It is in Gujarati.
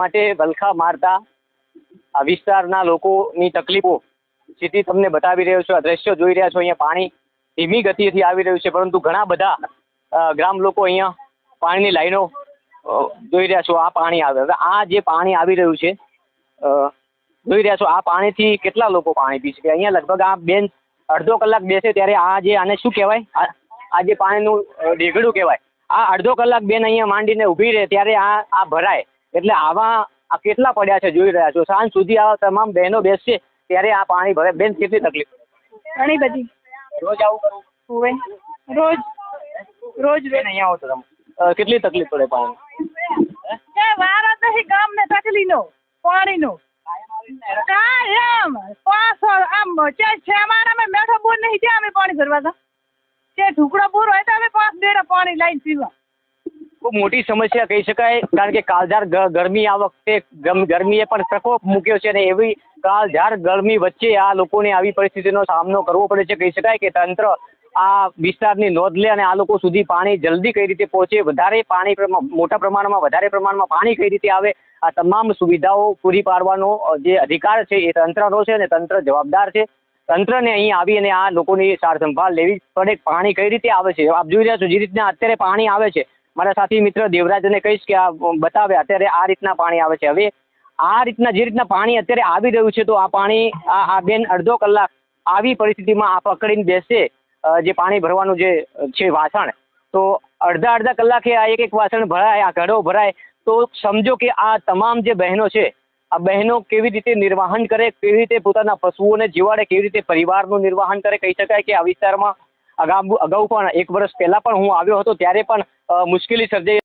માટે વલખા મારતા આ વિસ્તારના લોકોની તકલીફો સીધી તમને બતાવી રહ્યો છું। આ દ્રશ્યો જોઈ રહ્યા છો, અહીંયા પાણી ધીમી ગતિથી આવી રહ્યું છે, પરંતુ ઘણા બધા ગ્રામ લોકો અહીંયા પાણીની લાઈનો જોઈ રહ્યા છો। આ પાણી આવે, હવે આ જે પાણી આવી રહ્યું છે જોઈ રહ્યા છો, આ પાણીથી કેટલા લોકો પાણી પી શકે? અહીંયા લગભગ આ બેન અડધો કલાક બેસે ત્યારે આ જે આને શું કહેવાય, આ જે પાણીનું ઢેગડું કહેવાય, આ અડધો કલાક બેન અહીંયા માંડીને ઊભી રહે ત્યારે આ ભરાય। એટલે આવા આ કેટલા પડ્યા છે જોઈ રહ્યા છો। સાંજ સુધી આ તમામ બહેનો બેસશે ત્યારે આ પાણી ભરે। બેન, કેટલી તકલીફ? ઘણી બધી। રોજ આવું કરવું? હોવે, રોજ અહીંયા આવો તો તમે કેટલી તકલીફ પડે પાણી? વાર જ નહીં ગામને તકલીફનો પાણીનો કાંઈ એમ પાછો આમ છે અમારામાં મેઠો બોર નહીં ત્યાં અમે પાણી ભરવા હતા તે ઢુકડો બોર હોય તો અમે 5 બેડા પાણી લાઈન પીવા। ખૂબ મોટી સમસ્યા કહી શકાય, કારણ કે કાળઝાળ ગરમી આ વખતે ગરમીએ પણ પ્રકોપ મૂક્યો છે અને એવી કાળઝાળ ગરમી વચ્ચે આ લોકોને આવી પરિસ્થિતિનો સામનો કરવો પડે છે। કહી શકાય કે તંત્ર આ વિસ્તારની નોંધ લે અને આ લોકો સુધી પાણી જલ્દી કઈ રીતે પહોંચે, વધારે પાણી મોટા પ્રમાણમાં વધારે પ્રમાણમાં પાણી કઈ રીતે આવે, આ તમામ સુવિધાઓ પૂરી પાડવાનો જે અધિકાર છે એ તંત્રનો છે અને તંત્ર જવાબદાર છે। તંત્રને અહીં આવી અને આ લોકોની સાર સંભાળ લેવી પડે। પાણી કઈ રીતે આવે છે આપ જોઈ રહ્યા છો, જે રીતના અત્યારે પાણી આવે છે, મારા સાથી મિત્ર દેવરાજને કહીશ કે આ બતાવે અત્યારે આ રીતના પાણી આવે છે। હવે આ રીતના જે રીતના પાણી અત્યારે આવી રહ્યું છે, તો આ પાણી આ બેન અડધો કલાક આવી પરિસ્થિતિમાં આ પકડીને બેસશે જે પાણી ભરવાનું જે છે વાસણ, તો અડધા કલાકે આ એક વાસણ ભરાય, આ ઘડો ભરાય, તો સમજો કે આ તમામ જે બહેનો છે આ બહેનો કેવી રીતે નિર્વાહન કરે, કેવી રીતે પોતાના પશુઓને જીવાડે, કેવી રીતે પરિવારનું નિર્વાહન કરે। કહી શકાય કે આ વિસ્તારમાં અગાઉ પણ 1 વર્ષ પહેલા પણ હું આવ્યો હતો ત્યારે પણ મુશ્કેલી સર્જાઈ।